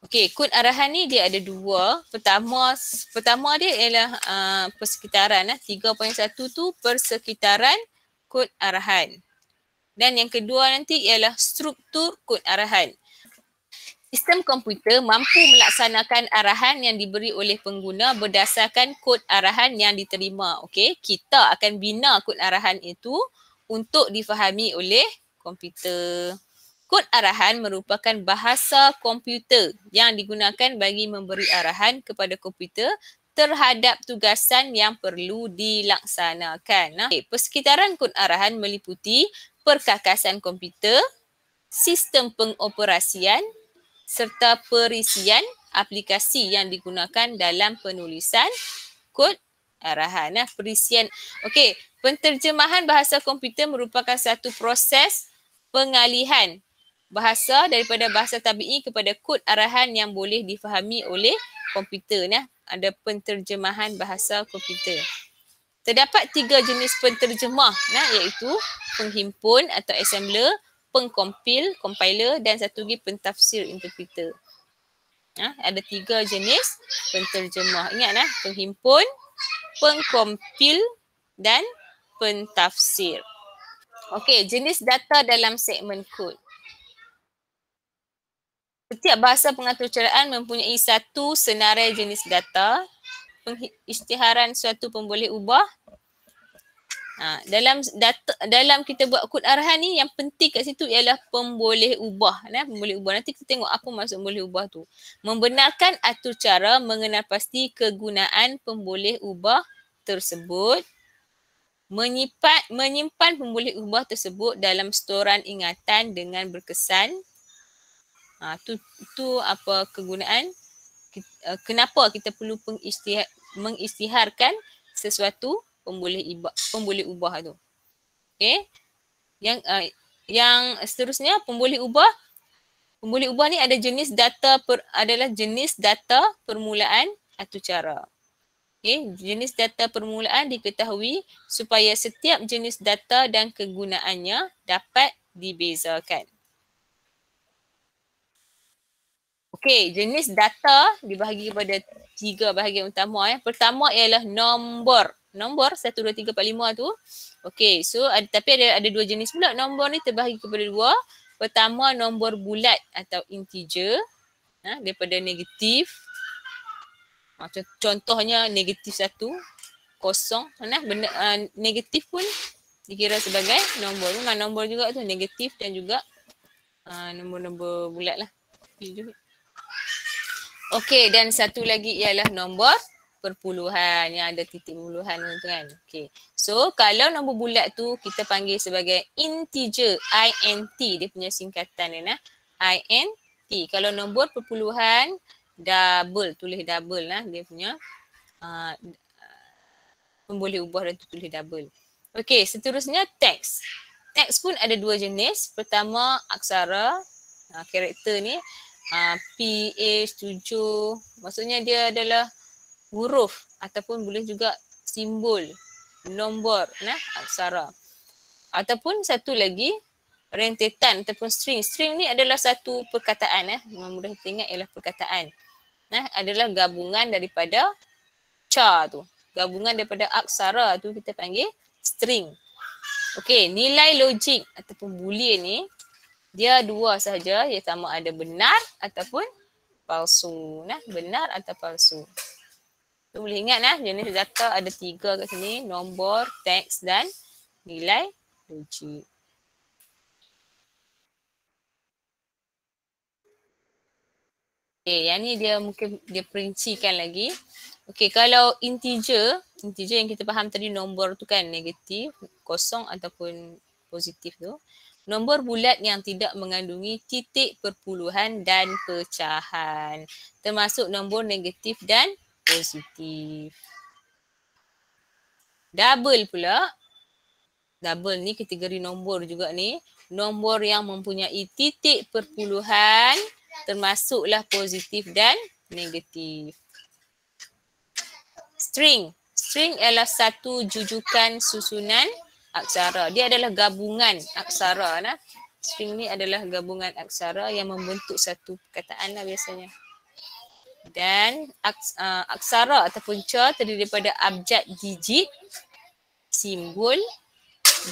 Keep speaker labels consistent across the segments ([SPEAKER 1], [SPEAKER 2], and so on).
[SPEAKER 1] Okey, kod arahan ni dia ada dua. Pertama dia ialah persekitaran. 3.1 tu persekitaran kod arahan. Dan yang kedua nanti ialah struktur kod arahan. Sistem komputer mampu melaksanakan arahan yang diberi oleh pengguna berdasarkan kod arahan yang diterima. Okey, kita akan bina kod arahan itu untuk difahami oleh komputer. Kod arahan merupakan bahasa komputer yang digunakan bagi memberi arahan kepada komputer terhadap tugasan yang perlu dilaksanakan. Okay, persekitaran kod arahan meliputi perkakasan komputer, sistem pengoperasian serta perisian aplikasi yang digunakan dalam penulisan kod arahan. Perisian. Okey, penterjemahan bahasa komputer merupakan satu proses pengalihan bahasa daripada bahasa tabi'i kepada kod arahan yang boleh difahami oleh komputer. Ada penterjemahan bahasa komputer. Terdapat 3 jenis penterjemah iaitu penghimpun atau assembler, pengkompil, compiler dan satu lagi pentafsir, interpreter. Ada 3 jenis penterjemah. Ingat penghimpun, pengkompil dan pentafsir. Okey, jenis data dalam segmen kod. Setiap bahasa pengatur caraan mempunyai satu senarai jenis data. Pengisytiharan suatu pemboleh ubah. Dalam kita buat kod arahan ni, yang penting kat situ ialah pemboleh ubah. Pemboleh ubah. Nanti kita tengok apa maksud pemboleh ubah tu. Membenarkan atur cara mengenal pasti kegunaan pemboleh ubah tersebut. Menyimpan pemboleh ubah tersebut dalam storan ingatan dengan berkesan. Tu apa kegunaan. Kenapa kita perlu mengisytiharkan sesuatu pemboleh ubah tu. Okey. Yang seterusnya pemboleh ubah. Pemboleh ubah ni ada jenis data adalah jenis data permulaan atur cara. Okey, jenis data permulaan diketahui supaya setiap jenis data dan kegunaannya dapat dibezakan. Okey, jenis data dibahagi kepada 3 bahagian utama. Pertama ialah nombor. Nombor 1, 2, 3, 4, 5 tu. Okey, so tapi ada 2 jenis pula. Nombor ni terbahagi kepada 2. Pertama nombor bulat atau integer daripada negatif. Contohnya negatif 1, kosong. Negatif pun dikira sebagai nombor. Memang nombor juga tu negatif dan juga nombor-nombor bulat lah. Okey, dan satu lagi ialah nombor perpuluhan yang ada titik puluhan tu kan. Okey. So, kalau nombor bulat tu kita panggil sebagai integer, int, dia punya singkatan dia int. Kalau nombor perpuluhan, double, tulis double dia punya pemboleh ubah dan tulis double. Okey, seterusnya teks. Teks pun ada 2 jenis. Pertama aksara, karakter ni. PH7, maksudnya dia adalah huruf ataupun boleh juga simbol, nombor, aksara. Ataupun satu lagi rentetan ataupun string. String ni adalah satu perkataan. Yang mudah kita ingat ialah perkataan. Adalah gabungan daripada char tu. Gabungan daripada aksara tu kita panggil string. Okey, nilai logik ataupun boolean ni dia 2 sahaja, ia sama ada benar ataupun palsu. Benar atau palsu. So, boleh ingat jenis data ada 3 kat sini. Nombor, teks dan nilai logik. Okay, yang ni dia mungkin dia perincikan lagi. Okey, kalau integer yang kita faham tadi nombor tu kan negatif, kosong ataupun positif tu. Nombor bulat yang tidak mengandungi titik perpuluhan dan pecahan. Termasuk nombor negatif dan positif. Double pula. Double ni kategori nombor juga ni. Nombor yang mempunyai titik perpuluhan termasuklah positif dan negatif. String. String ialah satu jujukan susunan aksara. Dia adalah gabungan aksara. String ni adalah gabungan aksara yang membentuk satu perkataan biasanya. Dan aksara ataupun ca terdiri daripada abjad digit, simbol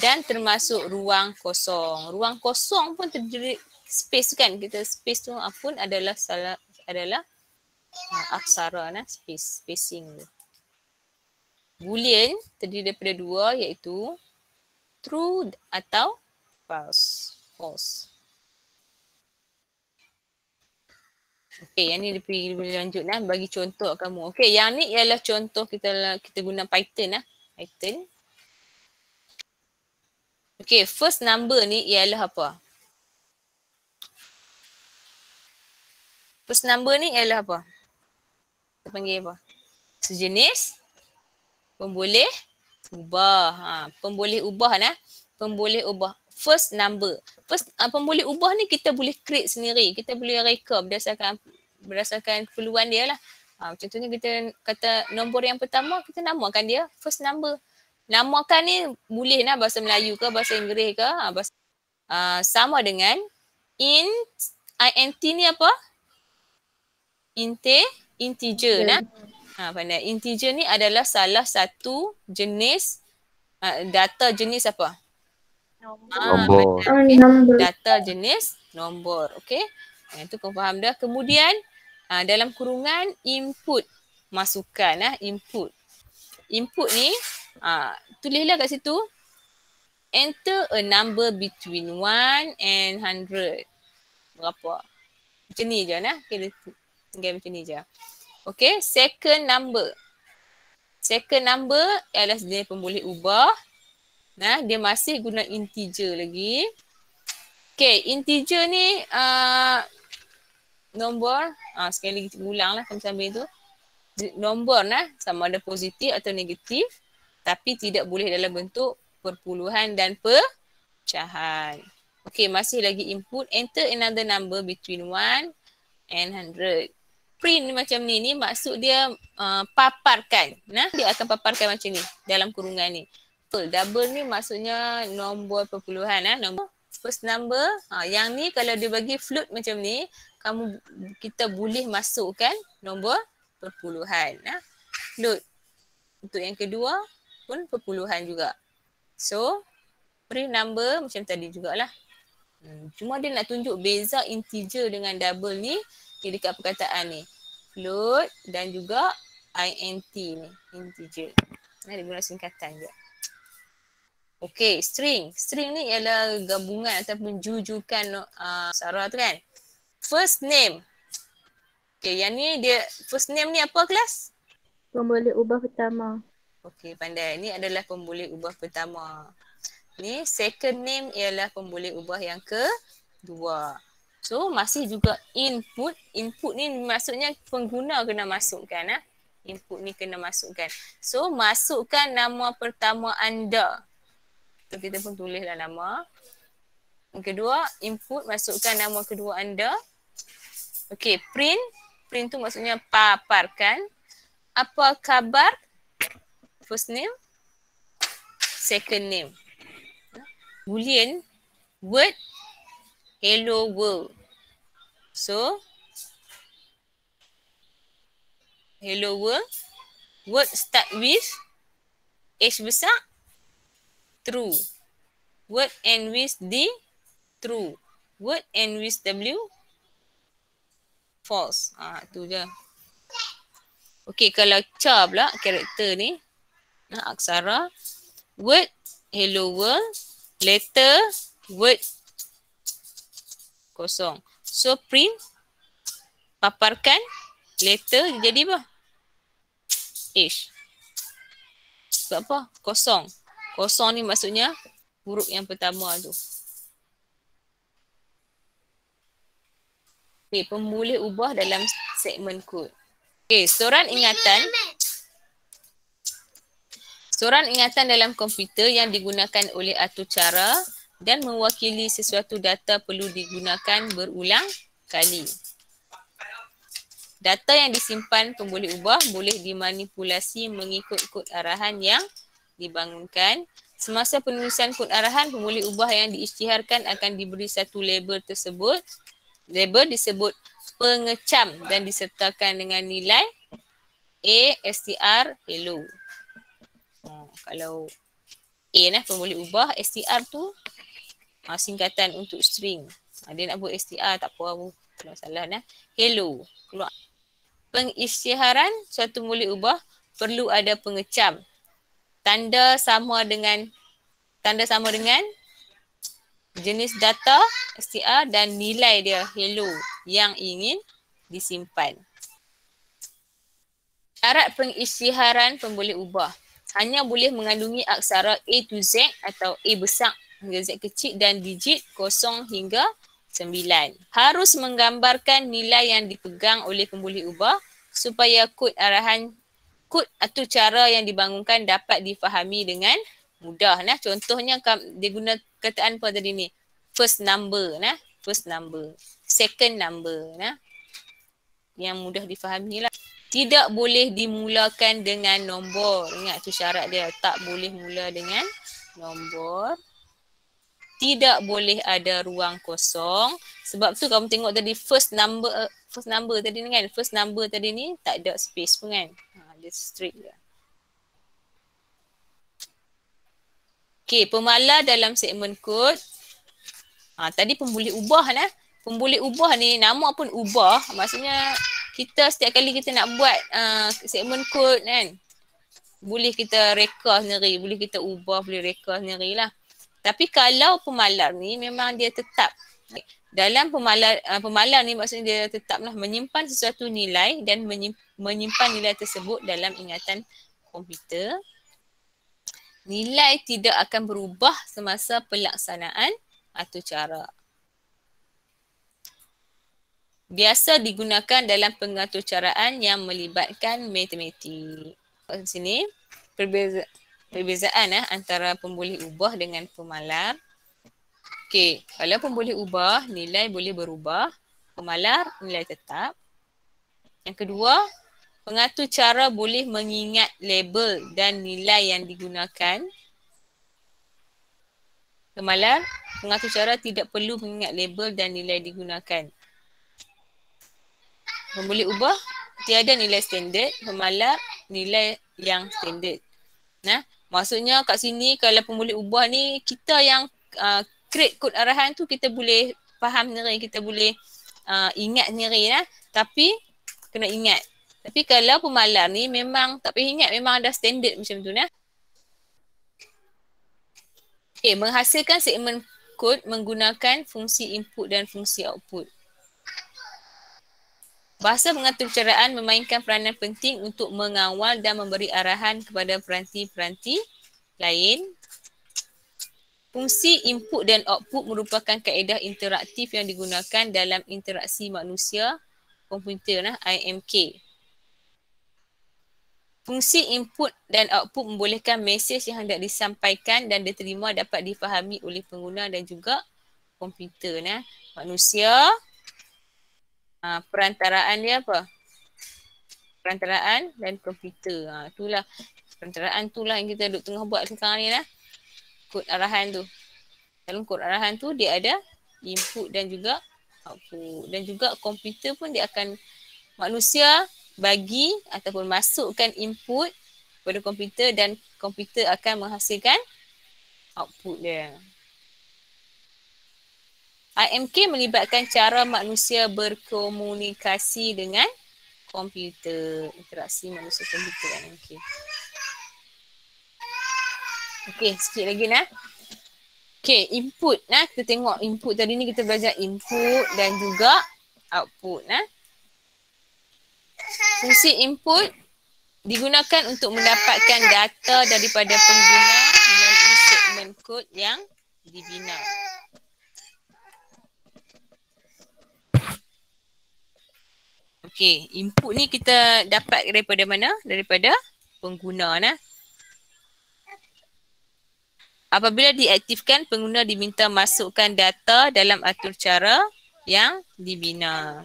[SPEAKER 1] dan termasuk ruang kosong. Ruang kosong pun terdiri space kan, kita space tu pun adalah aksara spacing. Boolean terdiri daripada dua iaitu true atau false. Okey, yang ni lebih lanjut bagi contoh kamu. Okey, yang ni ialah contoh kita guna Python Python. Okey, first number ni ialah apa? First number ni ialah apa? Kita panggil apa? Sejenis pemboleh ubah. Pemboleh ubah pemboleh ubah. First number. Pemboleh ubah ni kita boleh create sendiri. Kita boleh reka berdasarkan keperluan dia lah. Contohnya kita kata nombor yang pertama, kita namakan dia first number. Namakan ni boleh bahasa Melayu ke, bahasa Inggeris ke. Sama dengan int ni apa? Integer. Pandai. Integer ni adalah salah satu jenis data jenis apa?
[SPEAKER 2] Nombor.
[SPEAKER 1] Data jenis nombor. Okey. Itu kau faham dah. Kemudian dalam kurungan input, masukkan input. Input ni tulislah kat situ, enter a number between 1 and 100. Berapa? Macam ni je tinggal macam ni je. Okey, second number. Second number ialah jenis pemboleh ubah. Dia masih guna integer lagi. Okey, integer ni nombor, sekali lagi ulanglah sambil tu. Nombor sama ada positif atau negatif, tapi tidak boleh dalam bentuk perpuluhan dan pecahan. Okey, masih lagi input, enter another number between 1 and 100. Print macam ni maksud dia paparkan. Dia akan paparkan macam ni dalam kurungan ni. Double ni maksudnya nombor perpuluhan. Nombor first number. Yang ni kalau dia bagi float macam ni, kita boleh masukkan nombor perpuluhan. Float. Untuk yang kedua pun perpuluhan juga. So, print number macam tadi jugalah. Cuma dia nak tunjuk beza integer dengan double ni dekat perkataan ni. Float dan juga int ni, integer. Dia guna singkatan je. Okey, string. String ni ialah gabungan ataupun jujukan aksara tu kan. First name. Okey, yang ni dia first name ni apa kelas?
[SPEAKER 3] Pemboleh ubah pertama.
[SPEAKER 1] Okey, pandai. Ni adalah pemboleh ubah pertama. Ni second name ialah pemboleh ubah yang kedua. So masih juga input. Input ni maksudnya pengguna kena masukkan. Input ni kena masukkan. So masukkan nama pertama anda. So, kita pun tulislah nama. Yang kedua, input, masukkan nama kedua anda. Okey, print. Print tu maksudnya paparkan. Apa khabar? First name. Second name. Boolean, word, hello world. So, hello world. Word start with H besar. True. Word end with D. True. Word end with W. False. Tu je. Okey, kalau ca pula karakter ni. Aksara. Word. Hello world. Letter. Word. Kosong. So print. Paparkan. Letter jadi apa? H. Sebab apa? Kosong. Kosong ni maksudnya huruf yang pertama tu. Okay, pemboleh ubah dalam segmen kod. Okay, storan ingatan. Storan ingatan dalam komputer yang digunakan oleh atur cara dan mewakili sesuatu data perlu digunakan berulang kali. Data yang disimpan pemboleh ubah boleh dimanipulasi mengikut kod arahan yang dibangunkan. Semasa penulisan kod arahan, pemboleh ubah yang diisytiharkan akan diberi satu label tersebut. Label disebut pengecam dan disertakan dengan nilai A, str, hello. Kalau A pemboleh ubah, str tu singkatan untuk string. Dia nak buat str tak apa, tak masalah hello. Keluar. Pengisytiharan suatu pemboleh ubah perlu ada pengecam. Tanda sama dengan jenis data str dan nilai dia hello yang ingin disimpan. Syarat pengisytiharan pemboleh ubah hanya boleh mengandungi aksara A to Z atau A besar hingga Z kecil dan digit 0 hingga 9. Harus menggambarkan nilai yang dipegang oleh pemboleh ubah supaya kod atau cara yang dibangunkan dapat difahami dengan mudah. Contohnya dia guna kataan apa tadi ni? First number, second number, yang mudah difahami lah. Tidak boleh dimulakan dengan nombor. Ingat tu syarat dia, tak boleh mula dengan nombor. Tidak boleh ada ruang kosong. Sebab tu kamu tengok tadi first number tadi ni kan. First number tadi ni tak ada space pun kan. Dia straight je. Okey, pemalar dalam segmen kod. Tadi pemboleh ubah Pemboleh ubah ni nama pun ubah. Maksudnya kita setiap kali kita nak buat segmen kod kan. Boleh kita reka sendiri, boleh kita ubah, boleh reka sendiri lah. Tapi kalau pemalar ni memang dia tetap. Dalam pemalar ni maksudnya dia tetaplah menyimpan sesuatu nilai dan menyimpan nilai tersebut dalam ingatan komputer. Nilai tidak akan berubah semasa pelaksanaan atau cara. Biasa digunakan dalam pengaturcaraan yang melibatkan matematik. Di sini perbezaan antara pemboleh ubah dengan pemalar. Okey, kalau pemboleh ubah nilai boleh berubah, pemalar nilai tetap. Yang kedua, pengatur cara boleh mengingat label dan nilai yang digunakan. Pemalar, pengatur cara tidak perlu mengingat label dan nilai digunakan. Pemboleh ubah tiada nilai standard, pemalar nilai yang standard. Maksudnya kat sini kalau pemboleh ubah ni kita yang create kod arahan tu kita boleh faham sendiri, kita boleh ingat sendiri tapi kena ingat. Tapi kalau pemalar ni memang tak payah ingat, memang ada standard macam tu Okay, menghasilkan segmen kod menggunakan fungsi input dan fungsi output. Bahasa pengaturcaraan memainkan peranan penting untuk mengawal dan memberi arahan kepada peranti-peranti lain. Fungsi input dan output merupakan kaedah interaktif yang digunakan dalam interaksi manusia komputer IMK. Fungsi input dan output membolehkan mesej yang hendak disampaikan dan diterima dapat difahami oleh pengguna dan juga komputer. Manusia, perantaraan dia apa? Perantaraan dan komputer. Itulah perantaraan itulah yang kita duduk tengah buat sekarang ni kod arahan tu. Dalam kod arahan tu dia ada input dan juga output. Dan juga komputer pun dia akan manusia bagi ataupun masukkan input pada komputer dan komputer akan menghasilkan output dia. IMK melibatkan cara manusia berkomunikasi dengan komputer. Interaksi manusia komputer IMK. Okey, sikit lagi Okey, input kita tengok input tadi ni kita belajar input dan juga output Fungsi input digunakan untuk mendapatkan data daripada pengguna melalui segmen kod yang dibina. Okey, input ni kita dapat daripada mana? Daripada pengguna Apabila diaktifkan, pengguna diminta masukkan data dalam atur cara yang dibina.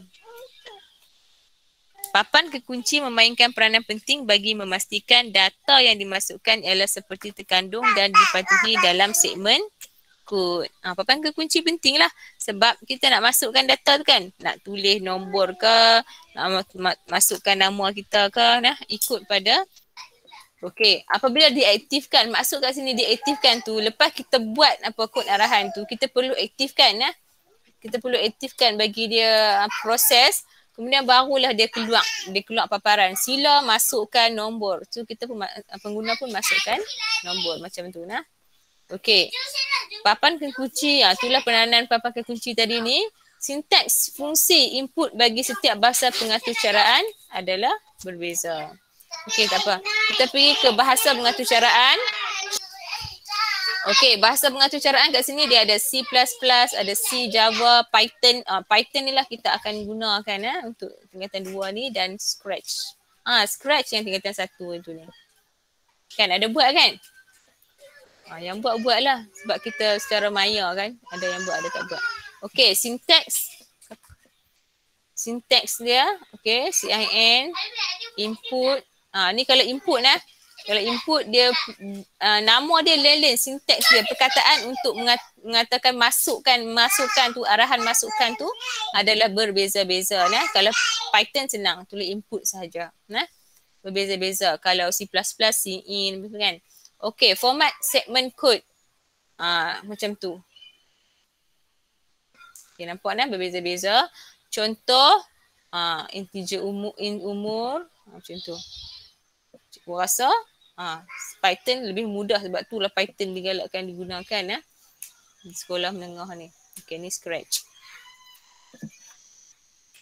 [SPEAKER 1] Papan kekunci memainkan peranan penting bagi memastikan data yang dimasukkan ialah seperti terkandung dan dipatuhi dalam segmen kod. Papan kekunci penting lah sebab kita nak masukkan data tu kan. Nak tulis nombor ke, nak masukkan nama kita ke, ikut pada. Okey, apabila diaktifkan, maksud kat sini diaktifkan tu, lepas kita buat kod arahan tu, kita perlu aktifkan Kita perlu aktifkan bagi dia proses. Kemudian barulah dia keluar paparan. Sila masukkan nombor. So kita pun pengguna pun masukkan nombor macam tu Okey. Papan kekunci, itulah peranan papan kekunci tadi ni. Sintaks fungsi input bagi setiap bahasa pengatur caraan adalah berbeza. Okey, tak apa. Kita pergi ke bahasa pengatur caraan. Okey, bahasa pengatur caraan kat sini dia ada C++, ada C, Java, Python. Python ni lah kita akan gunakan untuk tingkatan 2 ni dan Scratch. Scratch yang tingkatan 1 tu ni. Kan ada buat kan? Yang buat lah sebab kita secara maya kan. Ada yang buat, ada tak buat. Okey, Sintaks dia, okey, CIN, input. Ni kalau input Kalau input dia nama dia lain-lain, sintaks dia, perkataan untuk mengatakan masukkan tu, arahan masukkan tu adalah berbeza-beza Kalau Python senang, tulis input sahaja berbeza-beza. Kalau C++, CIN betul kan. Okey, format segment code. Macam tu. Okey, nampak berbeza-beza. Contoh integer umur macam tu. Cikgu rasa Python lebih mudah sebab itulah Python digalakkan digunakan di sekolah menengah ni. Okey, ni Scratch.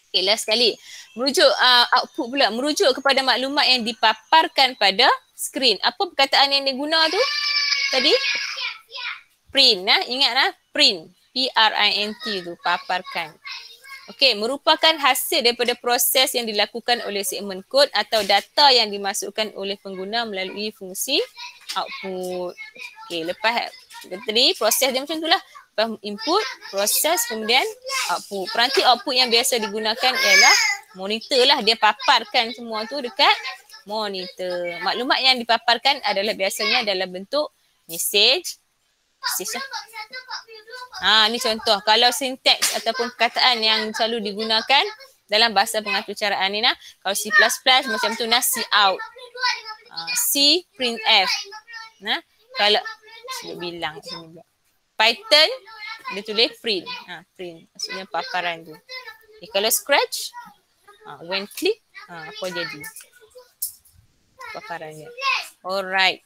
[SPEAKER 1] Okay, last sekali. Merujuk output pula. Merujuk kepada maklumat yang dipaparkan pada skrin. Apa perkataan yang diguna tu tadi? Print. Ingat print. P-R-I-N-T tu. Paparkan. Okey, merupakan hasil daripada proses yang dilakukan oleh segmen kod atau data yang dimasukkan oleh pengguna melalui fungsi output. Okey, lepas tadi proses dia macam itulah. Lepas input, proses, kemudian output. Peranti output yang biasa digunakan ialah monitor lah. Dia paparkan semua tu dekat monitor. Maklumat yang dipaparkan adalah biasanya dalam bentuk message ni contoh. Kalau sintaks ataupun perkataan yang selalu digunakan dalam bahasa pengatur caraan ni kalau C++ macam tu C out. C printf. Kalau bilang Python dia tulis print. Print maksudnya paparan tu. Kalau Scratch when click apa jadi paparannya. Alright.